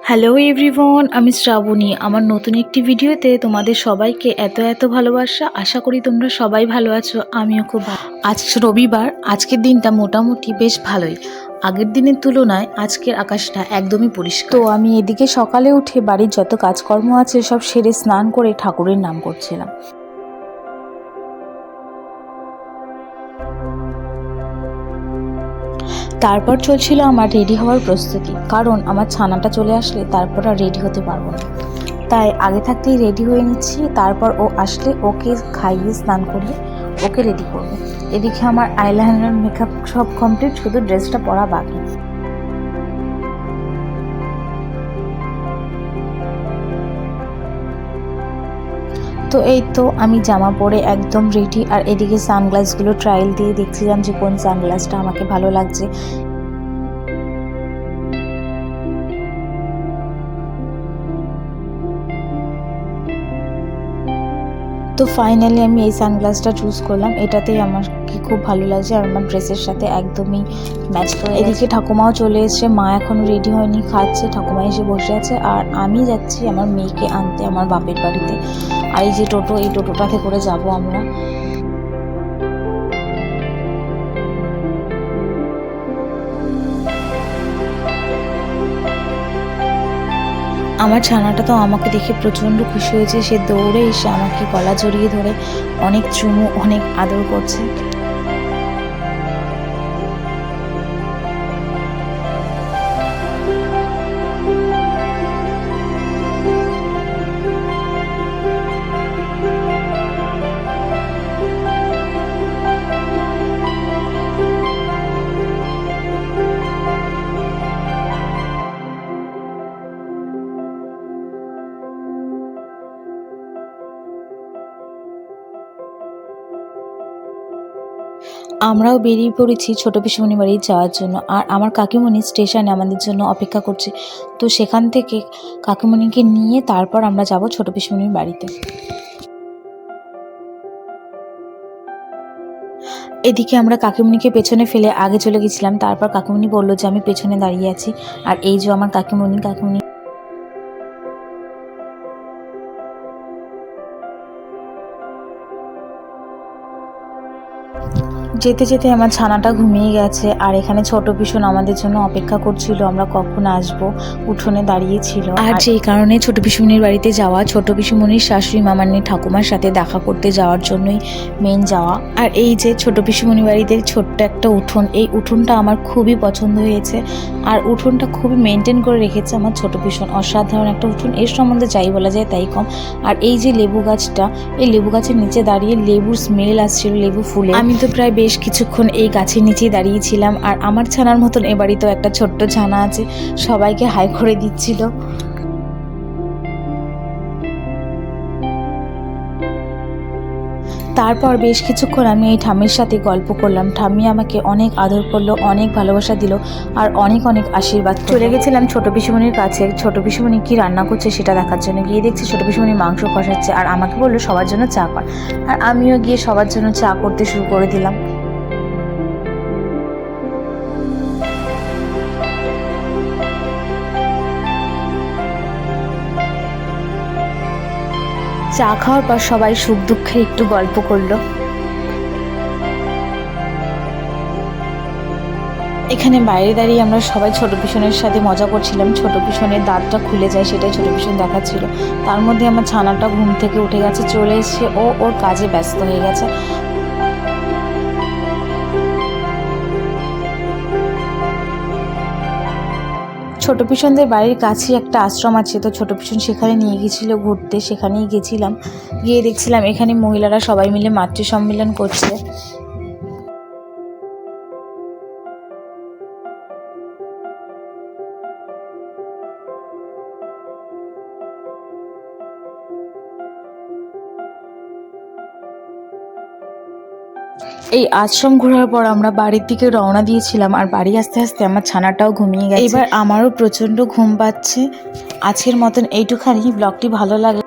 Hello everyone, আমি শ্রাবণী। আমার নতুন একটি ভিডিওতে তোমাদের সবাইকে এত ভালোবাসা। আশা করি তোমরা সবাই ভালো আছো, আমিও খুব ভালো। আজ রবিবার, আজকের দিনটা মোটামুটি বেশ ভালোই। আগের দিনের তুলনায় আজকের আকাশটা একদমই পরিষ্কার। তো আমি এদিকে সকালে উঠে বাড়ির যত কাজকর্ম আছে সব সেরে স্নান করে ঠাকুরের নাম করছিলাম। তারপর চলছিল আমার রেডি হওয়ার প্রস্তুতি, কারণ আমার ছানাটা চলে আসলে তারপর আর রেডি হতে পারবো না। তাই আগে থাকতেই রেডি হয়ে নিচ্ছি, তারপর ও আসলে ওকে খাইয়ে স্নান করিয়ে ওকে রেডি করবো। এদিকে আমার আইলাইনার মেকআপ সব কমপ্লিট, শুধু ড্রেসটা পরা বাকি। তো এই তো আমি জামা পরে একদম রেডি, আর এদিকে সানগ্লাসগুলো ট্রায়াল দিয়ে দেখছিলাম যে কোন সানগ্লাসটা আমাকে ভালো লাগছে। তো ফাইনালি আমি এই সানগ্লাসটা চুজ করলাম, এটাতেই আমার কি খুব ভালো লাগছে আর আমার ড্রেসের সাথে একদমই ম্যাচ করে। এদিকে ঠাকুমাও চলে এসেছে, মা এখনো রেডি হয়নি, খাচ্ছে। ঠাকুমা এসে বসে আছে আর আমি যাচ্ছি আমার মেয়েকে আনতে আমার বাপের বাড়িতে। আর এই যে টোটো, এই টোটোটাতে করে যাব আমরা। আমার ছানাটা তো আমাকে দেখে প্রচণ্ড খুশি হয়েছে, সে দৌড়ে এসে আমাকে গলা জড়িয়ে ধরে অনেক চুমু, অনেক আদর করছে। আমরাও বেরিয়ে পড়েছি ছোটো পিসিমণি বাড়ি যাওয়ার জন্য, আর আমার কাকিমণি স্টেশনে আমাদের জন্য অপেক্ষা করছে। তো সেখান থেকে কাকিমণিকে নিয়ে তারপর আমরা যাব ছোটো পিসিমণির বাড়িতে। এদিকে আমরা কাকিমণিকে পেছনে ফেলে আগে চলে গেছিলাম, তারপর কাকিমণি বললো যে আমি পেছনে দাঁড়িয়ে আছি। আর এই যে আমার কাকিমণি যেতে যেতে আমার ছানাটা ঘুমিয়ে গেছে, আর এখানে ছোট পিসুন আমাদের জন্য অপেক্ষা করছিল আমরা কখন আসবো, উঠোনে দাঁড়িয়েছিল। আর যেই কারণে ছোট পিসুমনির বাড়িতে যাওয়া, ছোট পিসুমনির শাশুড়ি মামানি ঠাকুমার সাথে দেখা করতে যাওয়ার জন্যই মেন যাওয়া। আর এই যে ছোট পিসুমনির বাড়িতে ছোট্ট একটা উঠোন, এই উঠোনটা আমার খুবই পছন্দ হয়েছে, আর উঠোনটা খুবই মেনটেন করে রেখেছে আমার ছোট পিসুন। অসাধারণ একটা উঠোন, এর সম্বন্ধে যাই বলা যায় তাই কম। আর এই যে লেবু গাছটা, এই লেবু গাছের নিচে দাঁড়িয়ে লেবুর স্মেল আসছিল, লেবু ফুলে। আমি তো প্রায় বেশ কিছুক্ষণ এই গাছের নিচেই দাঁড়িয়েছিলাম। আর আমার ছানার মতন এ বাড়িতেও একটা ছোট্ট ছানা আছে, সবাইকে হাই করে দিচ্ছিল। তারপর বেশ কিছুক্ষণ আমি এই ঠাম্মির সাথে গল্প করলাম। ঠাম্মি আমাকে অনেক আদর করলো, অনেক ভালোবাসা দিল, আর অনেক আশীর্বাদ। চলে গেছিলাম ছোট পিসিমণির কাছে, ছোট পিসিমণি কি রান্না করছে সেটা দেখার জন্য। গিয়ে দেখছি ছোট পিসিমণি মাংস কষাচ্ছে, আর আমাকে বললো সবার জন্য চা কর। আর আমিও গিয়ে সবার জন্য চা করতে শুরু করে দিলাম। চা খাওয়ার পর সবাই সুখ দুঃখে একটু গল্প করলো। এখানে বাইরে দাঁড়িয়ে আমরা সবাই ছোট পিসনের সাথে মজা করছিলাম। ছোট পিসনের দাঁতটা খুলে যায়, সেটাই ছোট পিসন দেখাচ্ছিল। তার মধ্যে আমার ছানাটা ঘুম থেকে উঠে গেছে, চলে এসে ও ওর কাজে ব্যস্ত হয়ে গেছে। ছোট পিসনদের বাড়ির কাছেই একটা আশ্রম আছে, তো ছোট পিসন সেখানে নিয়ে গেছিল ঘুরতে, সেখানেই গেছিলাম। গিয়ে দেখছিলাম এখানে মহিলারা সবাই মিলে মাতৃ সম্মেলন করছে। এই আশ্রম ঘোরার পর আমরা বাড়ির দিকে রওনা দিয়েছিলাম, আর বাড়ি আসতে আসতে আমার ছানাটাও ঘুমিয়ে গেছে। এবার আমারও প্রচণ্ড ঘুম পাচ্ছে। আজকের মতন এইটুখানি। ব্লগটি ভালো লাগে